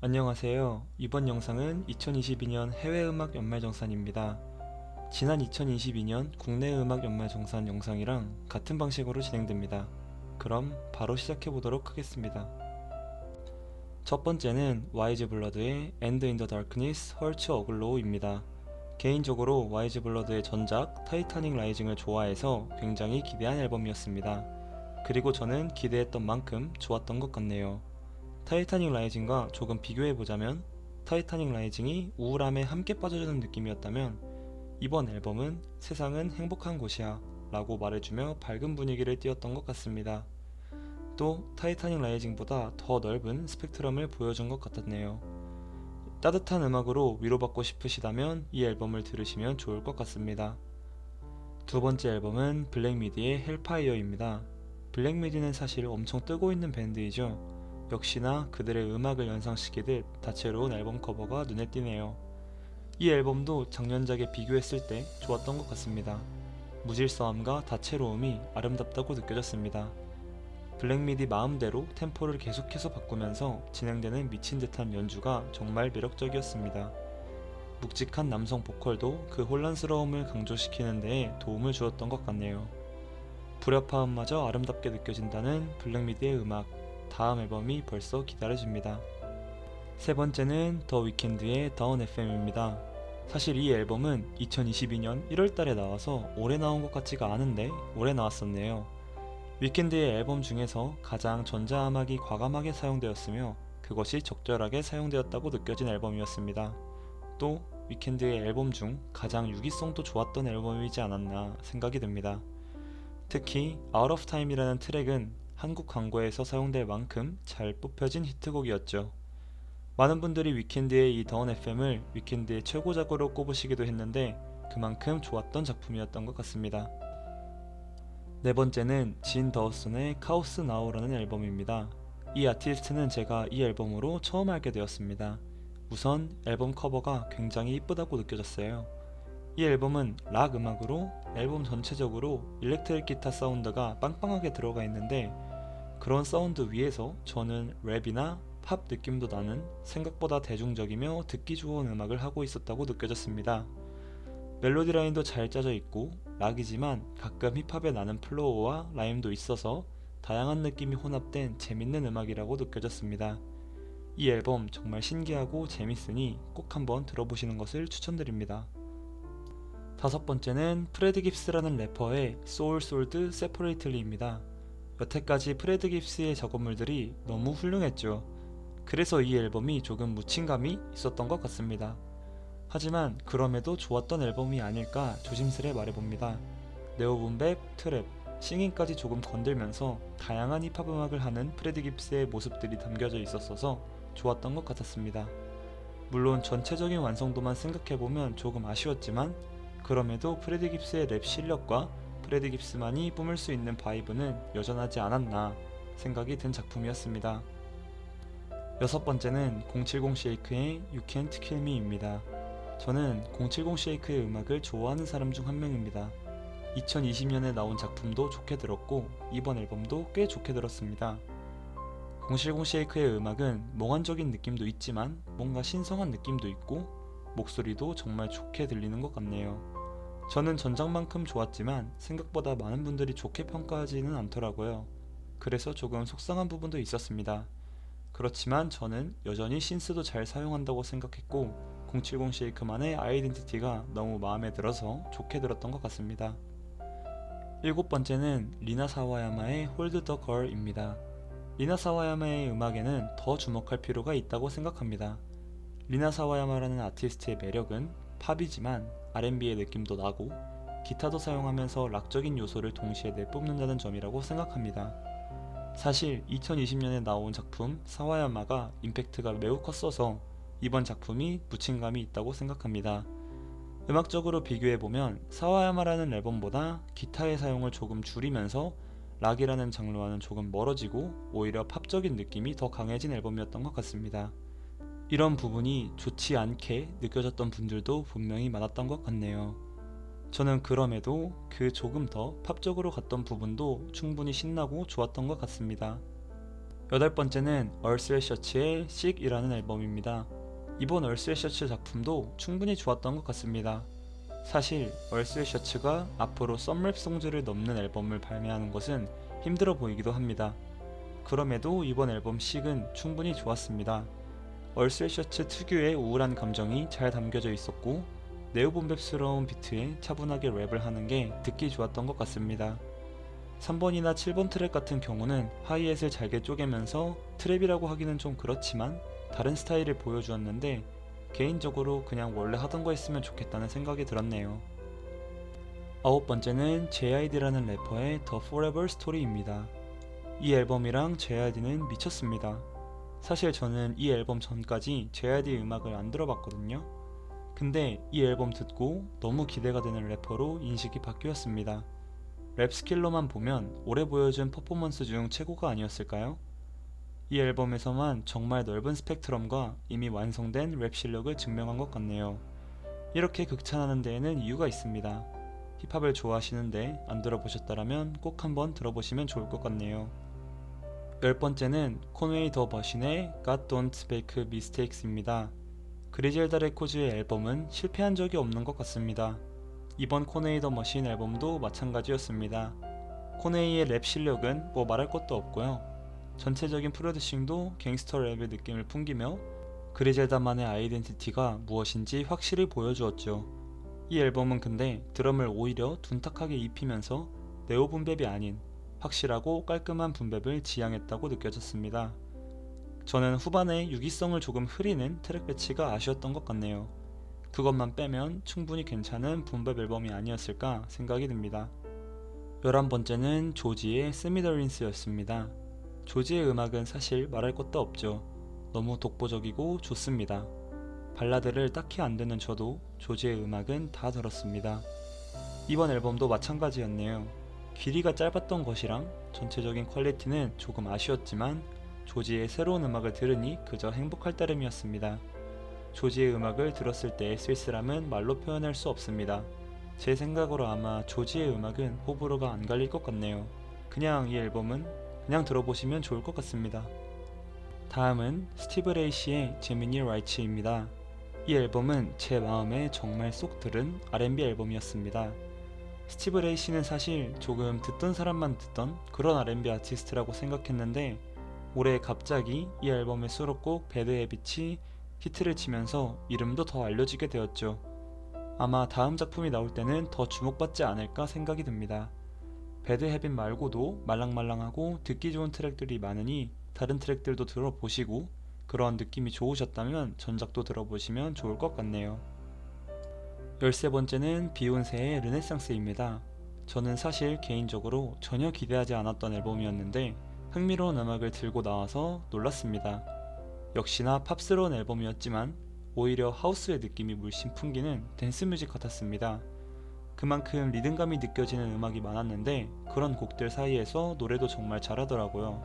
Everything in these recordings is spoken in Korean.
안녕하세요. 이번 영상은 2022년 해외음악 연말정산입니다. 지난 2022년 국내 음악 연말정산 영상이랑 같은 방식으로 진행됩니다. 그럼 바로 시작해보도록 하겠습니다. 첫 번째는 와이즈 블러드의 End in the Darkness, Hurts a Glow입니다. 개인적으로 와이즈 블러드의 전작 타이타닉 라이징을 좋아해서 굉장히 기대한 앨범이었습니다. 그리고 저는 기대했던 만큼 좋았던 것 같네요. 타이타닉 라이징과 조금 비교해보자면 타이타닉 라이징이 우울함에 함께 빠져주는 느낌이었다면 이번 앨범은 세상은 행복한 곳이야 라고 말해주며 밝은 분위기를 띄웠던 것 같습니다. 또 타이타닉 라이징보다 더 넓은 스펙트럼을 보여준 것 같았네요. 따뜻한 음악으로 위로받고 싶으시다면 이 앨범을 들으시면 좋을 것 같습니다. 두 번째 앨범은 블랙미디의 헬파이어입니다. 블랙미디는 사실 엄청 뜨고 있는 밴드이죠. 역시나 그들의 음악을 연상시키듯 다채로운 앨범 커버가 눈에 띄네요. 이 앨범도 작년작에 비교했을 때 좋았던 것 같습니다. 무질서함과 다채로움이 아름답다고 느껴졌습니다. 블랙미디 마음대로 템포를 계속해서 바꾸면서 진행되는 미친 듯한 연주가 정말 매력적이었습니다. 묵직한 남성 보컬도 그 혼란스러움을 강조시키는 데에 도움을 주었던 것 같네요. 불협화음마저 아름답게 느껴진다는 블랙미디의 음악, 다음 앨범이 벌써 기다려집니다. 세 번째는 더 위켄드의 다운 FM입니다. 사실 이 앨범은 2022년 1월달에 나와서 올해 나온 것 같지가 않은데 올해 나왔었네요. 위켄드의 앨범 중에서 가장 전자음악이 과감하게 사용되었으며 그것이 적절하게 사용되었다고 느껴진 앨범이었습니다. 또 위켄드의 앨범 중 가장 유기성도 좋았던 앨범이지 않았나 생각이 듭니다. 특히 Out of Time이라는 트랙은 한국 광고에서 사용될 만큼 잘 뽑혀진 히트곡이었죠. 많은 분들이 위켄드의 이 다운 FM을 위켄드의 최고작으로 꼽으시기도 했는데 그만큼 좋았던 작품이었던 것 같습니다. 네 번째는 진 더우슨의 카오스 나우라는 앨범입니다. 이 아티스트는 제가 이 앨범으로 처음 알게 되었습니다. 우선 앨범 커버가 굉장히 이쁘다고 느껴졌어요. 이 앨범은 락 음악으로 앨범 전체적으로 일렉트릭 기타 사운드가 빵빵하게 들어가 있는데 그런 사운드 위에서 저는 랩이나 팝 느낌도 나는 생각보다 대중적이며 듣기 좋은 음악을 하고 있었다고 느껴졌습니다. 멜로디 라인도 잘 짜져 있고 락이지만 가끔 힙합에 나는 플로어와 라임도 있어서 다양한 느낌이 혼합된 재밌는 음악이라고 느껴졌습니다. 이 앨범 정말 신기하고 재밌으니 꼭 한번 들어보시는 것을 추천드립니다. 다섯 번째는 프레드 깁스라는 래퍼의 소울 솔드 세퍼레이틀리입니다. 여태까지 프레드 깁스의 작업물들이 너무 훌륭했죠. 그래서 이 앨범이 조금 묻힌감이 있었던 것 같습니다. 하지만 그럼에도 좋았던 앨범이 아닐까 조심스레 말해봅니다. 네오붐백, 트랩, 싱잉까지 조금 건들면서 다양한 힙합 음악을 하는 프레드 깁스의 모습들이 담겨져 있었어서 좋았던 것 같았습니다. 물론 전체적인 완성도만 생각해보면 조금 아쉬웠지만 그럼에도 프레드 깁스의 랩 실력과 프레드 깁스만이 뿜을 수 있는 바이브는 여전하지 않았나 생각이 든 작품이었습니다. 여섯 번째는 070 쉐이크의 You Can't Kill Me입니다. 저는 070 쉐이크의 음악을 좋아하는 사람 중 한 명입니다. 2020년에 나온 작품도 좋게 들었고 이번 앨범도 꽤 좋게 들었습니다. 070 쉐이크의 음악은 몽환적인 느낌도 있지만 뭔가 신성한 느낌도 있고 목소리도 정말 좋게 들리는 것 같네요. 저는 전작만큼 좋았지만 생각보다 많은 분들이 좋게 평가하지는 않더라고요. 그래서 조금 속상한 부분도 있었습니다. 그렇지만 저는 여전히 신스도 잘 사용한다고 생각했고 070 쉐이크만의 아이덴티티가 너무 마음에 들어서 좋게 들었던 것 같습니다. 일곱 번째는 리나 사와야마의 홀드 더 걸입니다. 리나 사와야마의 음악에는 더 주목할 필요가 있다고 생각합니다. 리나 사와야마라는 아티스트의 매력은 팝이지만 R&B의 느낌도 나고 기타도 사용하면서 락적인 요소를 동시에 내뿜는다는 점이라고 생각합니다. 사실 2020년에 나온 작품 사와야마가 임팩트가 매우 컸어서 이번 작품이 묻힌감이 있다고 생각합니다. 음악적으로 비교해보면 사와야마라는 앨범보다 기타의 사용을 조금 줄이면서 락이라는 장르와는 조금 멀어지고 오히려 팝적인 느낌이 더 강해진 앨범이었던 것 같습니다. 이런 부분이 좋지 않게 느껴졌던 분들도 분명히 많았던 것 같네요. 저는 그럼에도 그 조금 더 팝적으로 갔던 부분도 충분히 신나고 좋았던 것 같습니다. 여덟 번째는 얼스웨셔츠의 Sick이라는 앨범입니다. 이번 얼스웨셔츠 작품도 충분히 좋았던 것 같습니다. 사실 얼스웨셔츠가 앞으로 썸랩 송즈를 넘는 앨범을 발매하는 것은 힘들어 보이기도 합니다. 그럼에도 이번 앨범 Sick은 충분히 좋았습니다. 얼스웨셔츠 특유의 우울한 감정이 잘 담겨져 있었고 네오본베스러운 비트에 차분하게 랩을 하는 게 듣기 좋았던 것 같습니다. 3번이나 7번 트랙 같은 경우는 하이햇을 잘게 쪼개면서 트랩이라고 하기는 좀 그렇지만 다른 스타일을 보여주었는데 개인적으로 그냥 원래 하던 거 했으면 좋겠다는 생각이 들었네요. 아홉 번째는 JID라는 래퍼의 The Forever Story입니다. 이 앨범이랑 JID는 미쳤습니다. 사실 저는 이 앨범 전까지 JID 음악을 안 들어봤거든요. 근데 이 앨범 듣고 너무 기대가 되는 래퍼로 인식이 바뀌었습니다. 랩 스킬로만 보면 올해 보여준 퍼포먼스 중 최고가 아니었을까요? 이 앨범에서만 정말 넓은 스펙트럼과 이미 완성된 랩 실력을 증명한 것 같네요. 이렇게 극찬하는 데에는 이유가 있습니다. 힙합을 좋아하시는데 안 들어보셨다면 꼭 한번 들어보시면 좋을 것 같네요. 열 번째는 코웨이 더 머신의 God Don't Make Mistakes입니다. 그리젤다 레코즈의 앨범은 실패한 적이 없는 것 같습니다. 이번 코웨이 더 머신 앨범도 마찬가지였습니다. 코웨이의 랩 실력은 뭐 말할 것도 없고요. 전체적인 프로듀싱도 갱스터 랩의 느낌을 풍기며 그리젤다만의 아이덴티티가 무엇인지 확실히 보여주었죠. 이 앨범은 근데 드럼을 오히려 둔탁하게 입히면서 네오 분배이 아닌 확실하고 깔끔한 분배를 지향했다고 느껴졌습니다. 저는 후반에 유기성을 조금 흐리는 트랙 배치가 아쉬웠던 것 같네요. 그것만 빼면 충분히 괜찮은 분배 앨범이 아니었을까 생각이 듭니다. 11번째는 조지의 스미더린스였습니다. 조지의 음악은 사실 말할 것도 없죠. 너무 독보적이고 좋습니다. 발라드를 딱히 안 듣는 저도 조지의 음악은 다 들었습니다. 이번 앨범도 마찬가지였네요. 길이가 짧았던 것이랑 전체적인 퀄리티는 조금 아쉬웠지만 조지의 새로운 음악을 들으니 그저 행복할 따름이었습니다. 조지의 음악을 들었을 때의 쓸쓸함은 말로 표현할 수 없습니다. 제 생각으로 아마 조지의 음악은 호불호가 안 갈릴 것 같네요. 그냥 이 앨범은 그냥 들어보시면 좋을 것 같습니다. 다음은 스티브 레이시의 제미니 라이츠입니다. 이 앨범은 제 마음에 정말 쏙 들은 R&B 앨범이었습니다. 스티브 레이시는 사실 조금 듣던 사람만 듣던 그런 R&B 아티스트라고 생각했는데 올해 갑자기 이 앨범의 수록곡 배드 헤빗이 히트를 치면서 이름도 더 알려지게 되었죠. 아마 다음 작품이 나올 때는 더 주목받지 않을까 생각이 듭니다. 배드 헤빗 말고도 말랑말랑하고 듣기 좋은 트랙들이 많으니 다른 트랙들도 들어보시고 그런 느낌이 좋으셨다면 전작도 들어보시면 좋을 것 같네요. 13번째는 비욘세의 르네상스입니다. 저는 사실 개인적으로 전혀 기대하지 않았던 앨범이었는데 흥미로운 음악을 들고 나와서 놀랐습니다. 역시나 팝스러운 앨범이었지만 오히려 하우스의 느낌이 물씬 풍기는 댄스 뮤직 같았습니다. 그만큼 리듬감이 느껴지는 음악이 많았는데 그런 곡들 사이에서 노래도 정말 잘하더라고요.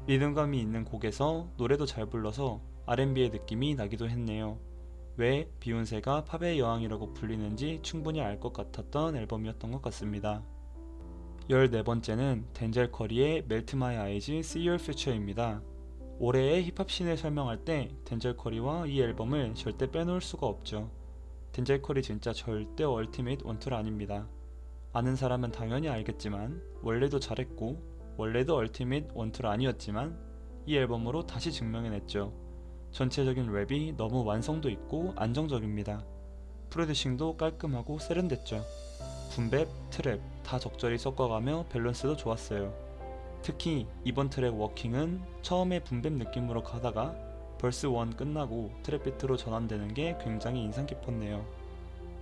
리듬감이 있는 곡에서 노래도 잘 불러서 R&B의 느낌이 나기도 했네요. 왜 비욘세가 팝의 여왕이라고 불리는지 충분히 알 것 같았던 앨범이었던 것 같습니다. 14번째는 덴젤 커리의 Melt My Eyes, See Your Future입니다. 올해의 힙합 씬을 설명할 때 덴젤 커리와 이 앨범을 절대 빼놓을 수가 없죠. 덴젤 커리 진짜 절대 얼티밋 원툴 아닙니다. 아는 사람은 당연히 알겠지만 원래도 잘했고 원래도 얼티밋 원툴 아니었지만 이 앨범으로 다시 증명해냈죠. 전체적인 랩이 너무 완성도 있고 안정적입니다. 프로듀싱도 깔끔하고 세련됐죠. 분배, 트랩 다 적절히 섞어가며 밸런스도 좋았어요. 특히 이번 트랙 워킹은 처음에 분배 느낌으로 가다가 벌스 1 끝나고 트랩 비트로 전환되는 게 굉장히 인상 깊었네요.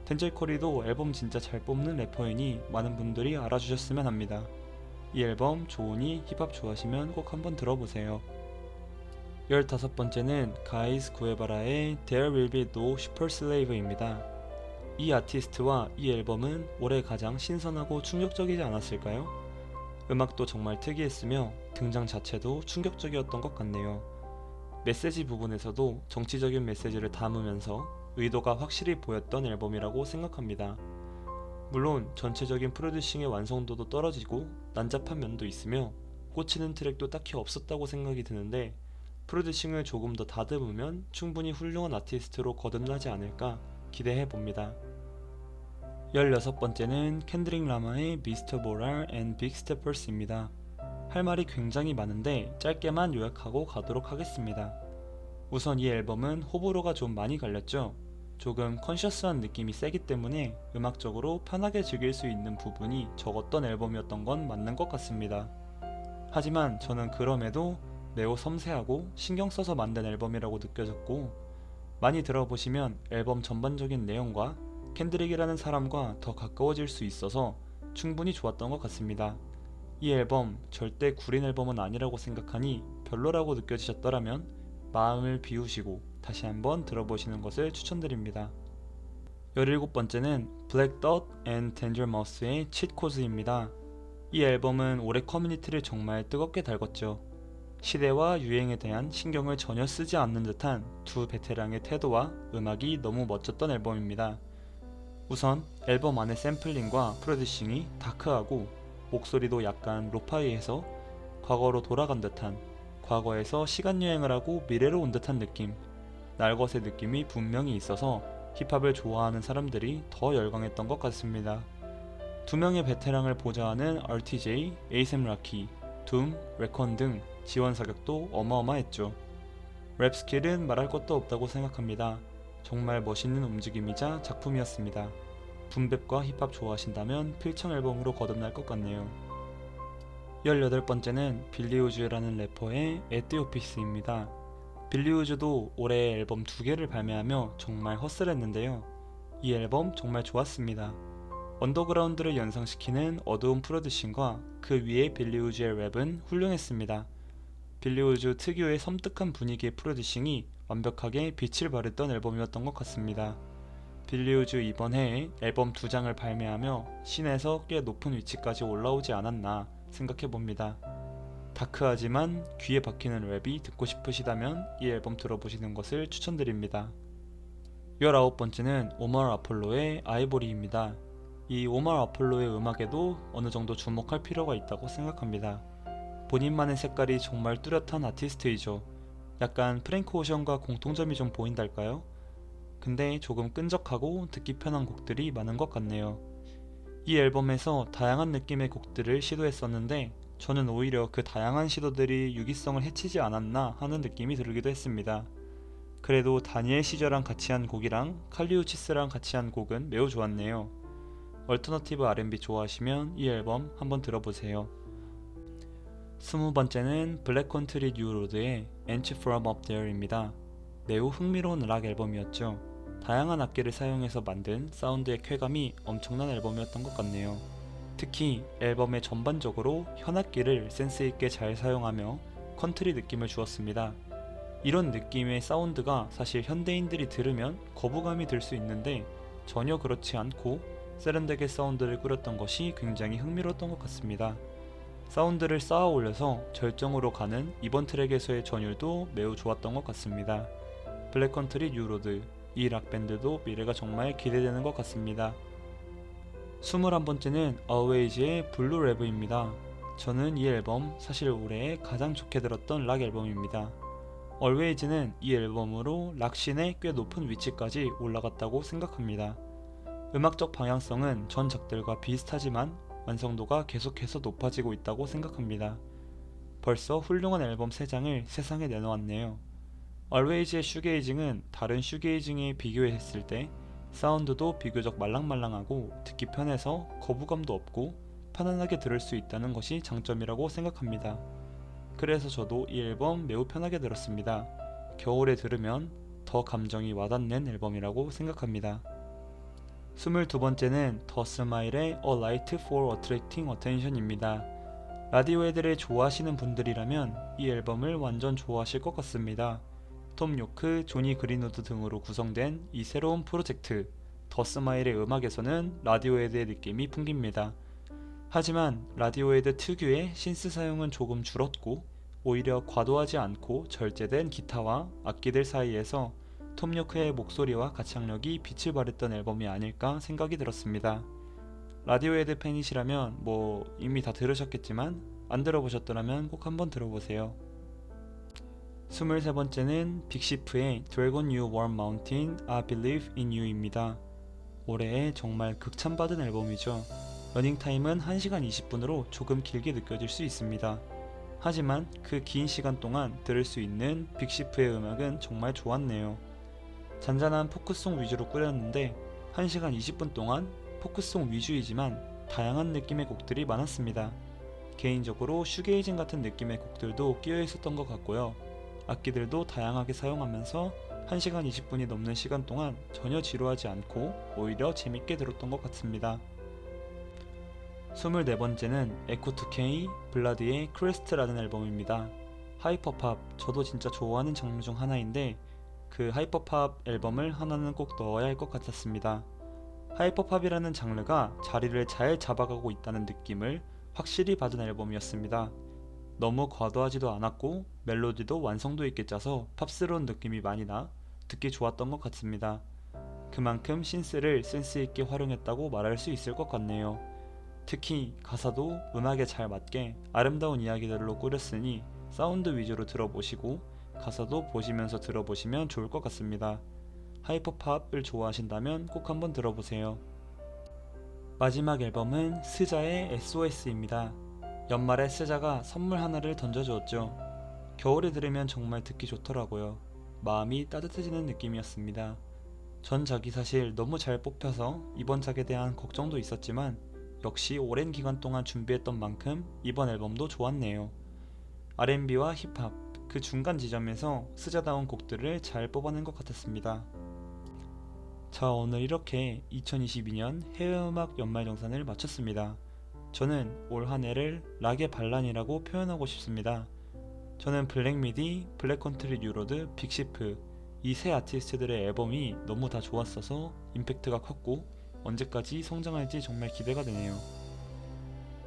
덴젤 커리도 앨범 진짜 잘 뽑는 래퍼이니 많은 분들이 알아주셨으면 합니다. 이 앨범 좋으니 힙합 좋아하시면 꼭 한번 들어보세요. 15번째는 가이스 구에바라의 There Will Be No Super Slave입니다. 이 아티스트와 이 앨범은 올해 가장 신선하고 충격적이지 않았을까요? 음악도 정말 특이했으며 등장 자체도 충격적이었던 것 같네요. 메시지 부분에서도 정치적인 메시지를 담으면서 의도가 확실히 보였던 앨범이라고 생각합니다. 물론 전체적인 프로듀싱의 완성도도 떨어지고 난잡한 면도 있으며 꽂히는 트랙도 딱히 없었다고 생각이 드는데 프로듀싱을 조금 더 다듬으면 충분히 훌륭한 아티스트로 거듭나지 않을까 기대해 봅니다. 16번째는 켄드릭 라마의 Mr. Moral and Big Steppers입니다. 할 말이 굉장히 많은데 짧게만 요약하고 가도록 하겠습니다. 우선 이 앨범은 호불호가 좀 많이 갈렸죠. 조금 컨셔스한 느낌이 세기 때문에 음악적으로 편하게 즐길 수 있는 부분이 적었던 앨범이었던 건 맞는 것 같습니다. 하지만 저는 그럼에도 매우 섬세하고 신경 써서 만든 앨범이라고 느껴졌고, 많이 들어보시면 앨범 전반적인 내용과 켄드릭이라는 사람과 더 가까워질 수 있어서 충분히 좋았던 것 같습니다. 이 앨범 절대 구린 앨범은 아니라고 생각하니 별로라고 느껴지셨더라면 마음을 비우시고 다시 한번 들어보시는 것을 추천드립니다. 17번째는 Black Dot and Danger Mouse의 Cheat Code입니다. 이 앨범은 올해 커뮤니티를 정말 뜨겁게 달궜죠. 시대와 유행에 대한 신경을 전혀 쓰지 않는 듯한 두 베테랑의 태도와 음악이 너무 멋졌던 앨범입니다. 우선 앨범 안의 샘플링과 프로듀싱이 다크하고 목소리도 약간 로파이해서 과거로 돌아간 듯한, 과거에서 시간여행을 하고 미래로 온 듯한 느낌, 날것의 느낌이 분명히 있어서 힙합을 좋아하는 사람들이 더 열광했던 것 같습니다. 두 명의 베테랑을 보좌하는 RTJ, 에이셈 라키, 둠, 레컨 등 지원 사격도 어마어마했죠. 랩 스킬은 말할 것도 없다고 생각합니다. 정말 멋있는 움직임이자 작품이었습니다. 붐랩과 힙합 좋아하신다면 필청 앨범으로 거듭날 것 같네요. 18번째는 빌리 우즈라는 래퍼의 At the Office입니다. 빌리 우즈도 올해 앨범 2개를 발매하며 정말 헛슬했는데요. 이 앨범 정말 좋았습니다. 언더그라운드를 연상시키는 어두운 프로듀싱과 그 위에 빌리 우즈의 랩은 훌륭했습니다. 빌리 우즈 특유의 섬뜩한 분위기의 프로듀싱이 완벽하게 빛을 발했던 앨범이었던 것 같습니다. 빌리 우즈 이번 해에 앨범 2장을 발매하며 씬에서 꽤 높은 위치까지 올라오지 않았나 생각해봅니다. 다크하지만 귀에 박히는 랩이 듣고 싶으시다면 이 앨범 들어보시는 것을 추천드립니다. 19번째는 오마르 아폴로의 아이보리입니다. 이 오마르 아폴로의 음악에도 어느 정도 주목할 필요가 있다고 생각합니다. 본인만의 색깔이 정말 뚜렷한 아티스트이죠. 약간 프랭크 오션과 공통점이 좀 보인달까요? 근데 조금 끈적하고 듣기 편한 곡들이 많은 것 같네요. 이 앨범에서 다양한 느낌의 곡들을 시도했었는데 저는 오히려 그 다양한 시도들이 유기성을 해치지 않았나 하는 느낌이 들기도 했습니다. 그래도 다니엘 시저랑 같이 한 곡이랑 칼리우치스랑 같이 한 곡은 매우 좋았네요. 얼터너티브 R&B 좋아하시면 이 앨범 한번 들어보세요. 20번째는 블랙 컨트리 뉴 로드의 Ain't You From Up There입니다. 매우 흥미로운 락 앨범이었죠. 다양한 악기를 사용해서 만든 사운드의 쾌감이 엄청난 앨범이었던 것 같네요. 특히 앨범의 전반적으로 현악기를 센스있게 잘 사용하며 컨트리 느낌을 주었습니다. 이런 느낌의 사운드가 사실 현대인들이 들으면 거부감이 들 수 있는데 전혀 그렇지 않고 세련되게 사운드를 꾸렸던 것이 굉장히 흥미로웠던 것 같습니다. 사운드를 쌓아 올려서 절정으로 가는 이번 트랙에서의 전율도 매우 좋았던 것 같습니다. 블랙 컨트리 뉴 로드, 이 락밴드도 미래가 정말 기대되는 것 같습니다. 21번째는 어웨이즈의 블루 레브입니다. 저는 이 앨범 사실 올해 가장 좋게 들었던 락 앨범입니다. 얼웨이즈는 이 앨범으로 락씬에 꽤 높은 위치까지 올라갔다고 생각합니다. 음악적 방향성은 전작들과 비슷하지만 완성도가 계속해서 높아지고 있다고 생각합니다. 벌써 훌륭한 앨범 3장을 세상에 내놓았네요. 얼웨이즈의 슈게이징은 다른 슈게이징에 비교했을 때 사운드도 비교적 말랑말랑하고 듣기 편해서 거부감도 없고 편안하게 들을 수 있다는 것이 장점이라고 생각합니다. 그래서 저도 이 앨범 매우 편하게 들었습니다. 겨울에 들으면 더 감정이 와닿는 앨범이라고 생각합니다. 22번째는 더 스마일의 A Light for Attracting Attention입니다. 라디오헤드를 좋아하시는 분들이라면 이 앨범을 완전 좋아하실 것 같습니다. 톰 요크, 조니 그린우드 등으로 구성된 이 새로운 프로젝트 더 스마일의 음악에서는 라디오헤드의 느낌이 풍깁니다. 하지만 라디오헤드 특유의 신스 사용은 조금 줄었고 오히려 과도하지 않고 절제된 기타와 악기들 사이에서 톰 요크의 목소리와 가창력이 빛을 발했던 앨범이 아닐까 생각이 들었습니다. 라디오헤드 팬이시라면 이미 다 들으셨겠지만 안 들어보셨더라면 꼭 한번 들어보세요. 23번째는 빅시프의 Dragon You Warm Mountain, I Believe in You입니다. 올해에 정말 극찬받은 앨범이죠. 러닝타임은 1시간 20분으로 조금 길게 느껴질 수 있습니다. 하지만 그 긴 시간 동안 들을 수 있는 빅시프의 음악은 정말 좋았네요. 잔잔한 포크송 위주로 꾸렸는데 1시간 20분 동안 포크송 위주이지만 다양한 느낌의 곡들이 많았습니다. 개인적으로 슈게이징 같은 느낌의 곡들도 끼어 있었던 것 같고요. 악기들도 다양하게 사용하면서 1시간 20분이 넘는 시간 동안 전혀 지루하지 않고 오히려 재밌게 들었던 것 같습니다. 24번째는 에코2K 블라디의 크레스트라는 앨범입니다. 하이퍼팝, 저도 진짜 좋아하는 장르 중 하나인데 그 하이퍼팝 앨범을 하나는 꼭 넣어야 할 것 같았습니다. 하이퍼팝이라는 장르가 자리를 잘 잡아가고 있다는 느낌을 확실히 받은 앨범이었습니다. 너무 과도하지도 않았고 멜로디도 완성도 있게 짜서 팝스러운 느낌이 많이 나 듣기 좋았던 것 같습니다. 그만큼 신스를 센스 있게 활용했다고 말할 수 있을 것 같네요. 특히 가사도 음악에 잘 맞게 아름다운 이야기들로 꾸렸으니 사운드 위주로 들어보시고 가사도 보시면서 들어보시면 좋을 것 같습니다. 하이퍼팝을 좋아하신다면 꼭 한번 들어보세요. 마지막 앨범은 스자의 SOS입니다. 연말에 스자가 선물 하나를 던져주었죠. 겨울에 들으면 정말 듣기 좋더라고요. 마음이 따뜻해지는 느낌이었습니다. 전작이 사실 너무 잘 뽑혀서 이번 작에 대한 걱정도 있었지만 역시 오랜 기간 동안 준비했던 만큼 이번 앨범도 좋았네요. R&B와 힙합, 그 중간 지점에서 스자다운 곡들을 잘 뽑아낸 것 같았습니다. 자, 오늘 이렇게 2022년 해외음악 연말정산을 마쳤습니다. 저는 올 한해를 락의 반란이라고 표현하고 싶습니다. 저는 블랙미디, 블랙컨트리 뉴로드, 빅시프 이 세 아티스트들의 앨범이 너무 다 좋았어서 임팩트가 컸고 언제까지 성장할지 정말 기대가 되네요.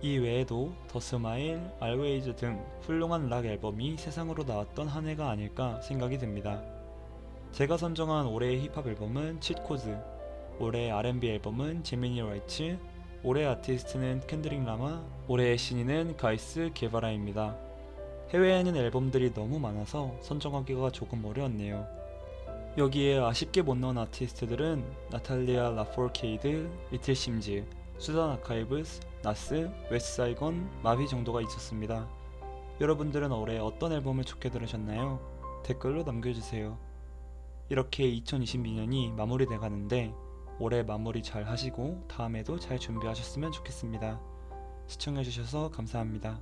이 외에도 더 스마일, 알웨이즈 등 훌륭한 락 앨범이 세상으로 나왔던 한 해가 아닐까 생각이 듭니다. 제가 선정한 올해의 힙합 앨범은 칫코즈, 올해의 R&B 앨범은 제미니 라이츠, 올해의 아티스트는 켄드릭 라마, 올해의 신인은 가이스 게바라입니다. 해외에는 앨범들이 너무 많아서 선정하기가 조금 어려웠네요. 여기에 아쉽게 못 넣은 아티스트들은 나탈리아 라포르케이드, 리틀 심즈, 수잔 아카이브스, 나스, 웨스트사이건, 마비 정도가 있었습니다. 여러분들은 올해 어떤 앨범을 좋게 들으셨나요? 댓글로 남겨주세요. 이렇게 2022년이 마무리돼 가는데 올해 마무리 잘 하시고 다음에도 잘 준비하셨으면 좋겠습니다. 시청해주셔서 감사합니다.